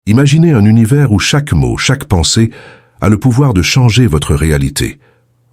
Imaginez un univers où chaque mot, chaque pensée a le pouvoir de changer votre réalité.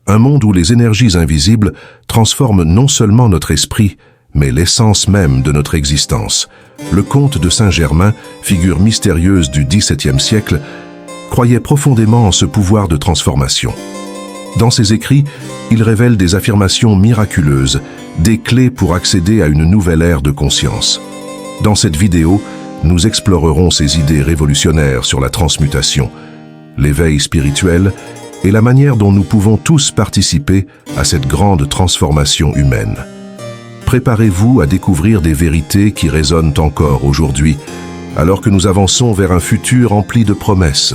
Un monde où les énergies invisibles transforment non seulement notre esprit, mais l'essence même de notre existence. Le comte de Saint-Germain, figure mystérieuse du XVIIe siècle, croyait profondément en ce pouvoir de transformation. Dans ses écrits, il révèle des affirmations miraculeuses, des clés pour accéder à une nouvelle ère de conscience. Dans cette vidéo, nous explorerons ces idées révolutionnaires sur la transmutation, l'éveil spirituel et la manière dont nous pouvons tous participer à cette grande transformation humaine. Préparez-vous à découvrir des vérités qui résonnent encore aujourd'hui, alors que nous avançons vers un futur empli de promesses.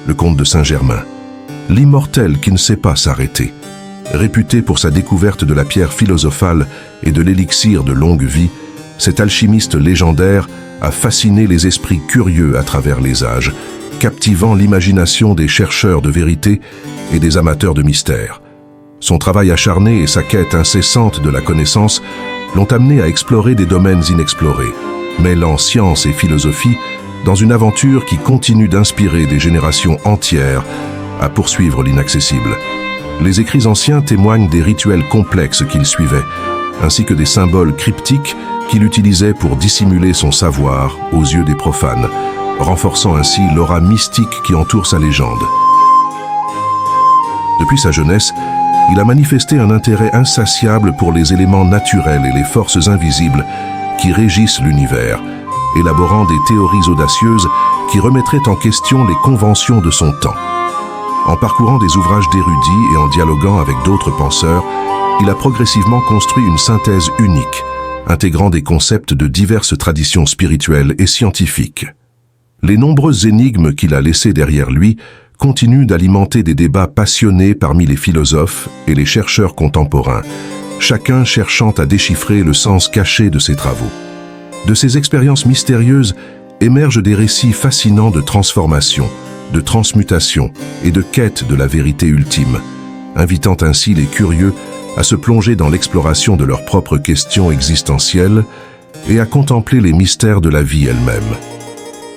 Le comte de Saint-Germain, l'immortel qui ne sait pas s'arrêter. Réputé pour sa découverte de la pierre philosophale et de l'élixir de longue vie, cet alchimiste légendaire a fasciné les esprits curieux à travers les âges, captivant l'imagination des chercheurs de vérité et des amateurs de mystère. Son travail acharné et sa quête incessante de la connaissance l'ont amené à explorer des domaines inexplorés, mêlant science et philosophie dans une aventure qui continue d'inspirer des générations entières à poursuivre l'inaccessible. Les écrits anciens témoignent des rituels complexes qu'il suivait, ainsi que des symboles cryptiques qu'il utilisait pour dissimuler son savoir aux yeux des profanes, renforçant ainsi l'aura mystique qui entoure sa légende. Depuis sa jeunesse, il a manifesté un intérêt insatiable pour les éléments naturels et les forces invisibles qui régissent l'univers, élaborant des théories audacieuses qui remettraient en question les conventions de son temps. En parcourant des ouvrages d'érudits et en dialoguant avec d'autres penseurs, il a progressivement construit une synthèse unique, intégrant des concepts de diverses traditions spirituelles et scientifiques. Les nombreuses énigmes qu'il a laissées derrière lui continuent d'alimenter des débats passionnés parmi les philosophes et les chercheurs contemporains, chacun cherchant à déchiffrer le sens caché de ses travaux. De ces expériences mystérieuses émergent des récits fascinants de transformation, de transmutation et de quête de la vérité ultime, invitant ainsi les curieux à se plonger dans l'exploration de leurs propres questions existentielles et à contempler les mystères de la vie elle-même.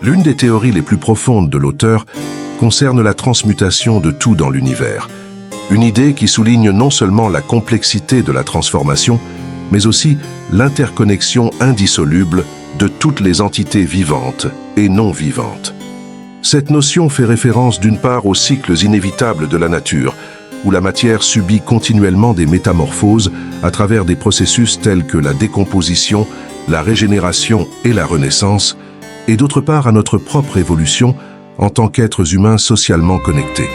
L'une des théories les plus profondes de l'auteur concerne la transmutation de tout dans l'univers, une idée qui souligne non seulement la complexité de la transformation, mais aussi l'interconnexion indissoluble de toutes les entités vivantes et non vivantes. Cette notion fait référence d'une part aux cycles inévitables de la nature, où la matière subit continuellement des métamorphoses à travers des processus tels que la décomposition, la régénération et la renaissance, et d'autre part à notre propre évolution en tant qu'êtres humains socialement connectés.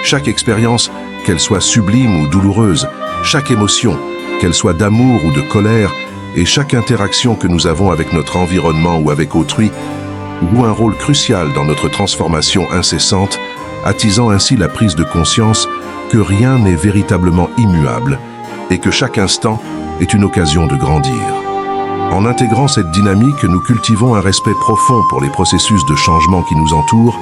Chaque expérience, qu'elle soit sublime ou douloureuse, chaque émotion, qu'elle soit d'amour ou de colère, et chaque interaction que nous avons avec notre environnement ou avec autrui, joue un rôle crucial dans notre transformation incessante, attisant ainsi la prise de conscience que rien n'est véritablement immuable et que chaque instant est une occasion de grandir. En intégrant cette dynamique, nous cultivons un respect profond pour les processus de changement qui nous entourent,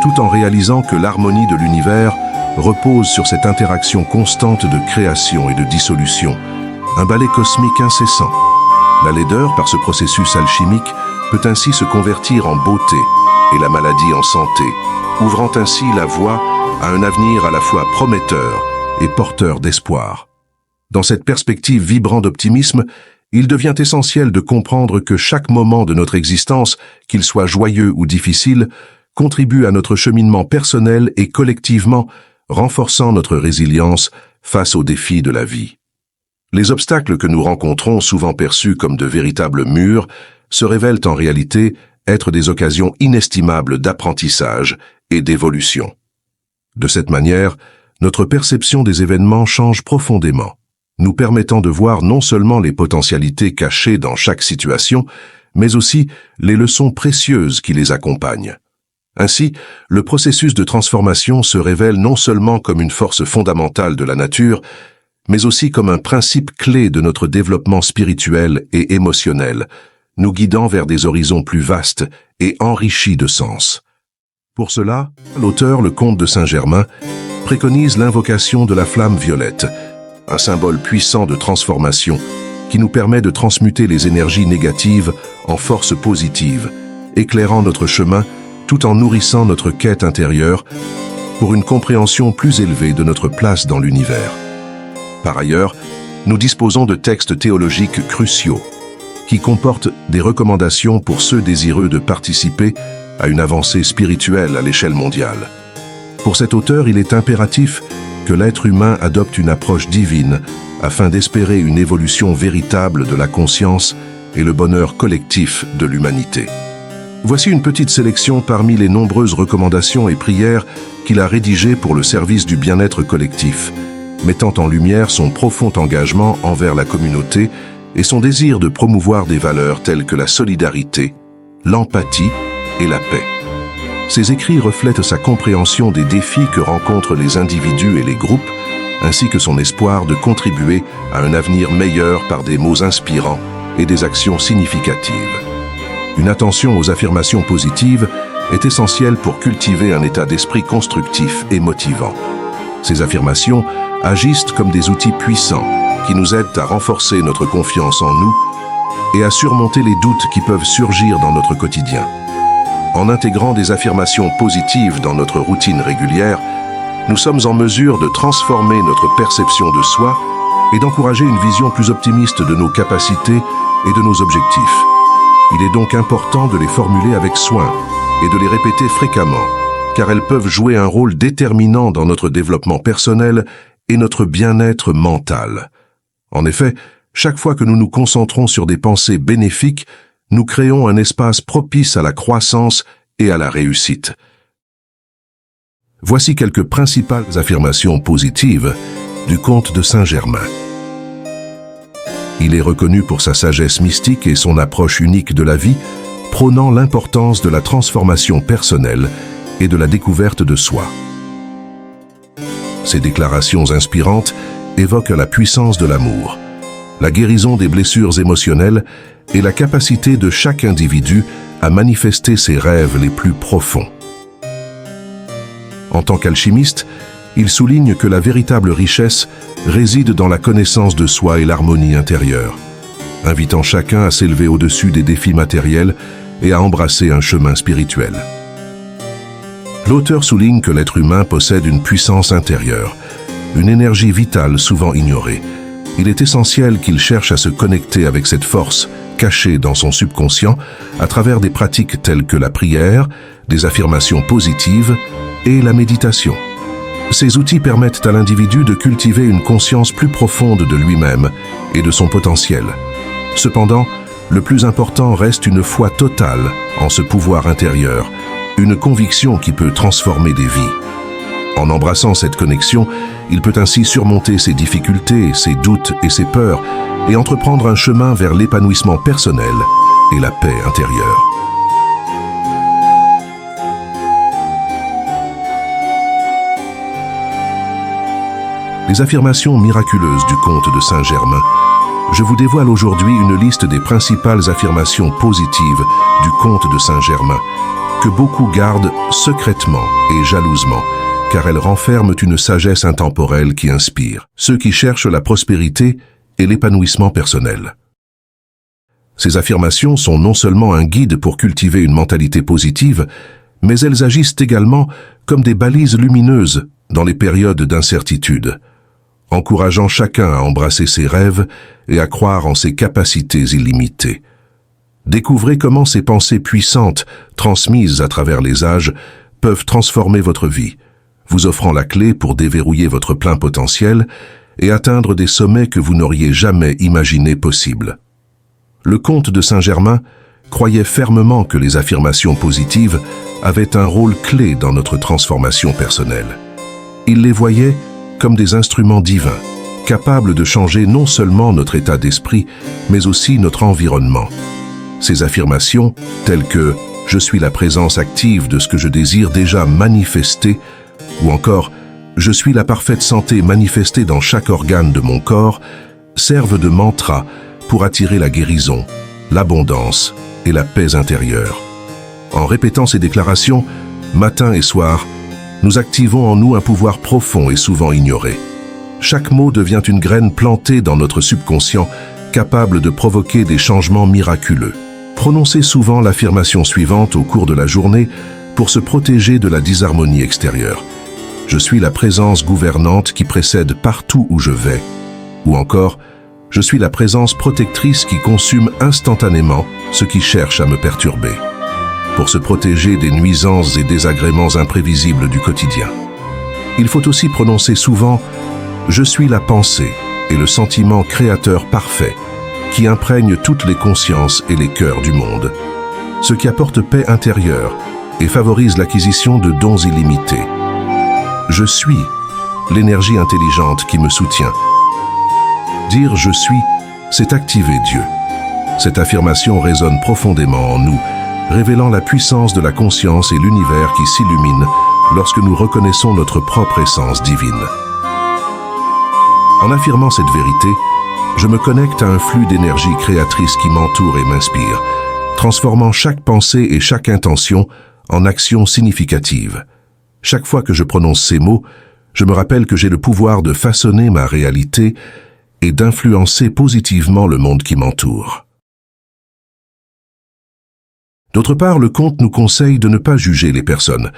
tout en réalisant que l'harmonie de l'univers repose sur cette interaction constante de création et de dissolution, un ballet cosmique incessant. La laideur, par ce processus alchimique, peut ainsi se convertir en beauté et la maladie en santé, ouvrant ainsi la voie à un avenir à la fois prometteur et porteur d'espoir. Dans cette perspective vibrante d'optimisme, il devient essentiel de comprendre que chaque moment de notre existence, qu'il soit joyeux ou difficile, contribue à notre cheminement personnel et collectivement, renforçant notre résilience face aux défis de la vie. Les obstacles que nous rencontrons, souvent perçus comme de véritables murs, se révèlent en réalité être des occasions inestimables d'apprentissage et d'évolution. De cette manière, notre perception des événements change profondément, nous permettant de voir non seulement les potentialités cachées dans chaque situation, mais aussi les leçons précieuses qui les accompagnent. Ainsi, le processus de transformation se révèle non seulement comme une force fondamentale de la nature, mais aussi comme un principe clé de notre développement spirituel et émotionnel, nous guidant vers des horizons plus vastes et enrichis de sens. Pour cela, l'auteur, le comte de Saint-Germain, préconise l'invocation de la flamme violette, un symbole puissant de transformation qui nous permet de transmuter les énergies négatives en forces positives éclairant notre chemin tout en nourrissant notre quête intérieure pour une compréhension plus élevée de notre place dans l'univers. Par ailleurs, nous disposons de textes théologiques cruciaux qui comportent des recommandations pour ceux désireux de participer à une avancée spirituelle à l'échelle mondiale. Pour cet auteur, il est impératif que l'être humain adopte une approche divine afin d'espérer une évolution véritable de la conscience et le bonheur collectif de l'humanité. Voici une petite sélection parmi les nombreuses recommandations et prières qu'il a rédigées pour le service du bien-être collectif, mettant en lumière son profond engagement envers la communauté et son désir de promouvoir des valeurs telles que la solidarité, l'empathie et la paix. Ses écrits reflètent sa compréhension des défis que rencontrent les individus et les groupes, ainsi que son espoir de contribuer à un avenir meilleur par des mots inspirants et des actions significatives. Une attention aux affirmations positives est essentielle pour cultiver un état d'esprit constructif et motivant. Ces affirmations agissent comme des outils puissants qui nous aident à renforcer notre confiance en nous et à surmonter les doutes qui peuvent surgir dans notre quotidien. En intégrant des affirmations positives dans notre routine régulière, nous sommes en mesure de transformer notre perception de soi et d'encourager une vision plus optimiste de nos capacités et de nos objectifs. Il est donc important de les formuler avec soin et de les répéter fréquemment, car elles peuvent jouer un rôle déterminant dans notre développement personnel et notre bien-être mental. En effet, chaque fois que nous nous concentrons sur des pensées bénéfiques, nous créons un espace propice à la croissance et à la réussite. Voici quelques principales affirmations positives du comte de Saint-Germain. Il est reconnu pour sa sagesse mystique et son approche unique de la vie, prônant l'importance de la transformation personnelle et de la découverte de soi. Ces déclarations inspirantes évoquent la puissance de l'amour, la guérison des blessures émotionnelles et la capacité de chaque individu à manifester ses rêves les plus profonds. En tant qu'alchimiste, il souligne que la véritable richesse réside dans la connaissance de soi et l'harmonie intérieure, invitant chacun à s'élever au-dessus des défis matériels et à embrasser un chemin spirituel. L'auteur souligne que l'être humain possède une puissance intérieure, une énergie vitale souvent ignorée. Il est essentiel qu'il cherche à se connecter avec cette force cachée dans son subconscient à travers des pratiques telles que la prière, des affirmations positives et la méditation. Ces outils permettent à l'individu de cultiver une conscience plus profonde de lui-même et de son potentiel. Cependant, le plus important reste une foi totale en ce pouvoir intérieur, une conviction qui peut transformer des vies. En embrassant cette connexion, il peut ainsi surmonter ses difficultés, ses doutes et ses peurs et entreprendre un chemin vers l'épanouissement personnel et la paix intérieure. Les affirmations miraculeuses du comte de Saint-Germain. Je vous dévoile aujourd'hui une liste des principales affirmations positives du comte de Saint-Germain, que beaucoup gardent secrètement et jalousement, car elles renferment une sagesse intemporelle qui inspire ceux qui cherchent la prospérité et l'épanouissement personnel. Ces affirmations sont non seulement un guide pour cultiver une mentalité positive, mais elles agissent également comme des balises lumineuses dans les périodes d'incertitude, encourageant chacun à embrasser ses rêves et à croire en ses capacités illimitées. Découvrez comment ces pensées puissantes, transmises à travers les âges, peuvent transformer votre vie, vous offrant la clé pour déverrouiller votre plein potentiel et atteindre des sommets que vous n'auriez jamais imaginés possibles. Le comte de Saint-Germain croyait fermement que les affirmations positives avaient un rôle clé dans notre transformation personnelle. Il les voyait comme des instruments divins, capables de changer non seulement notre état d'esprit, mais aussi notre environnement. Ces affirmations, telles que « Je suis la présence active de ce que je désire déjà manifester » ou encore « Je suis la parfaite santé manifestée dans chaque organe de mon corps » servent de mantra pour attirer la guérison, l'abondance et la paix intérieure. En répétant ces déclarations, matin et soir, nous activons en nous un pouvoir profond et souvent ignoré. Chaque mot devient une graine plantée dans notre subconscient, capable de provoquer des changements miraculeux, Prononcez souvent l'affirmation suivante au cours de la journée pour se protéger de la disharmonie extérieure. Je suis la présence gouvernante qui précède partout où je vais. Ou encore, je suis la présence protectrice qui consume instantanément ce qui cherche à me perturber. Pour se protéger des nuisances et désagréments imprévisibles du quotidien. Il faut aussi prononcer souvent « Je suis la pensée et le sentiment créateur parfait qui imprègne toutes les consciences et les cœurs du monde, ce qui apporte paix intérieure et favorise l'acquisition de dons illimités. Je suis l'énergie intelligente qui me soutient. » Dire « je suis », c'est activer Dieu. Cette affirmation résonne profondément en nous, révélant la puissance de la conscience et l'univers qui s'illumine lorsque nous reconnaissons notre propre essence divine. En affirmant cette vérité, je me connecte à un flux d'énergie créatrice qui m'entoure et m'inspire, transformant chaque pensée et chaque intention en actions significatives. Chaque fois que je prononce ces mots, je me rappelle que j'ai le pouvoir de façonner ma réalité et d'influencer positivement le monde qui m'entoure. D'autre part, le conte nous conseille de ne pas juger les personnes,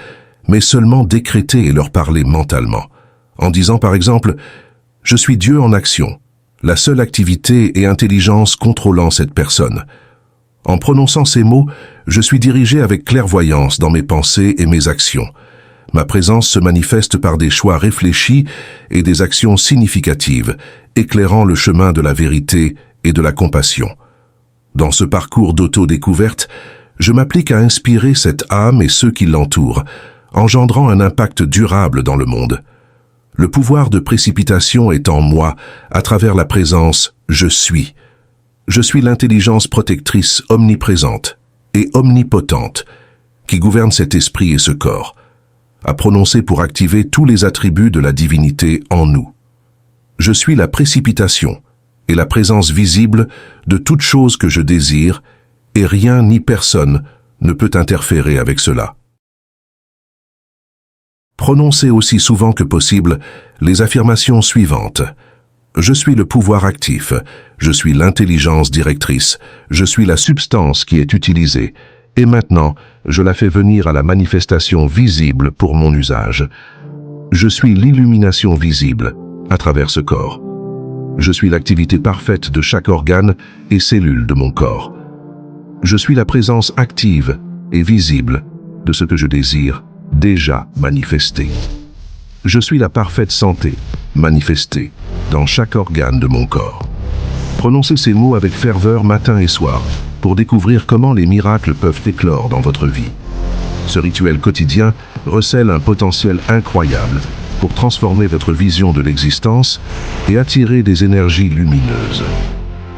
mais seulement décréter et leur parler mentalement, en disant par exemple « Je suis Dieu en action », la seule activité et intelligence contrôlant cette personne. En prononçant ces mots, je suis dirigé avec clairvoyance dans mes pensées et mes actions. Ma présence se manifeste par des choix réfléchis et des actions significatives, éclairant le chemin de la vérité et de la compassion. Dans ce parcours d'auto-découverte, je m'applique à inspirer cette âme et ceux qui l'entourent, engendrant un impact durable dans le monde. Le pouvoir de précipitation est en moi à travers la présence « je suis ». Je suis l'intelligence protectrice omniprésente et omnipotente qui gouverne cet esprit et ce corps, à prononcer pour activer tous les attributs de la divinité en nous. Je suis la précipitation et la présence visible de toute chose que je désire et rien ni personne ne peut interférer avec cela. Prononcez aussi souvent que possible les affirmations suivantes. Je suis le pouvoir actif, je suis l'intelligence directrice, je suis la substance qui est utilisée, et maintenant, je la fais venir à la manifestation visible pour mon usage. Je suis l'illumination visible à travers ce corps. Je suis l'activité parfaite de chaque organe et cellule de mon corps. Je suis la présence active et visible de ce que je désire déjà manifesté. Je suis la parfaite santé manifestée dans chaque organe de mon corps. Prononcez ces mots avec ferveur matin et soir pour découvrir comment les miracles peuvent éclore dans votre vie. Ce rituel quotidien recèle un potentiel incroyable pour transformer votre vision de l'existence et attirer des énergies lumineuses.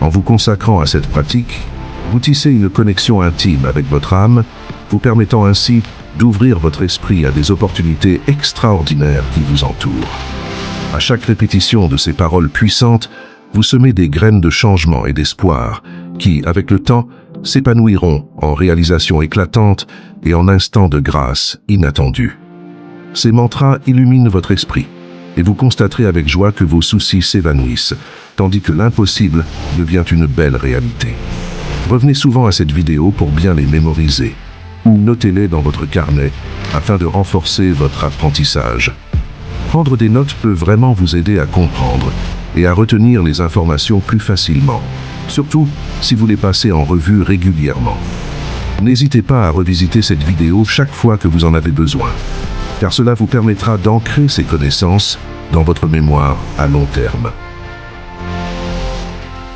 En vous consacrant à cette pratique, vous tissez une connexion intime avec votre âme, vous permettant ainsi d'ouvrir votre esprit à des opportunités extraordinaires qui vous entourent. À chaque répétition de ces paroles puissantes, vous semez des graines de changement et d'espoir qui, avec le temps, s'épanouiront en réalisations éclatantes et en instants de grâce inattendus. Ces mantras illuminent votre esprit et vous constaterez avec joie que vos soucis s'évanouissent, tandis que l'impossible devient une belle réalité. Revenez souvent à cette vidéo pour bien les mémoriser, ou notez-les dans votre carnet afin de renforcer votre apprentissage. Prendre des notes peut vraiment vous aider à comprendre et à retenir les informations plus facilement, surtout si vous les passez en revue régulièrement. N'hésitez pas à revisiter cette vidéo chaque fois que vous en avez besoin, car cela vous permettra d'ancrer ces connaissances dans votre mémoire à long terme.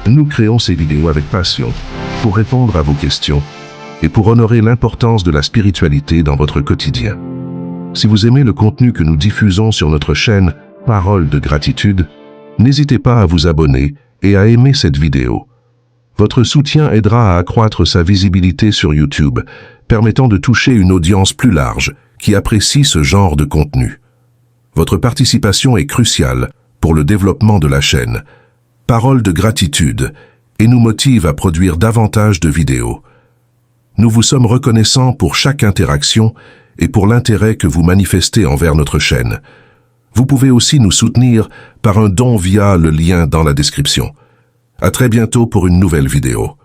Nous créons ces vidéos avec passion pour répondre à vos questions et pour honorer l'importance de la spiritualité dans votre quotidien. Si vous aimez le contenu que nous diffusons sur notre chaîne Paroles de Gratitude, n'hésitez pas à vous abonner et à aimer cette vidéo. Votre soutien aidera à accroître sa visibilité sur YouTube, permettant de toucher une audience plus large qui apprécie ce genre de contenu. Votre participation est cruciale pour le développement de la chaîne Paroles de Gratitude et nous motive à produire davantage de vidéos. Nous vous sommes reconnaissants pour chaque interaction et pour l'intérêt que vous manifestez envers notre chaîne. Vous pouvez aussi nous soutenir par un don via le lien dans la description. À très bientôt pour une nouvelle vidéo.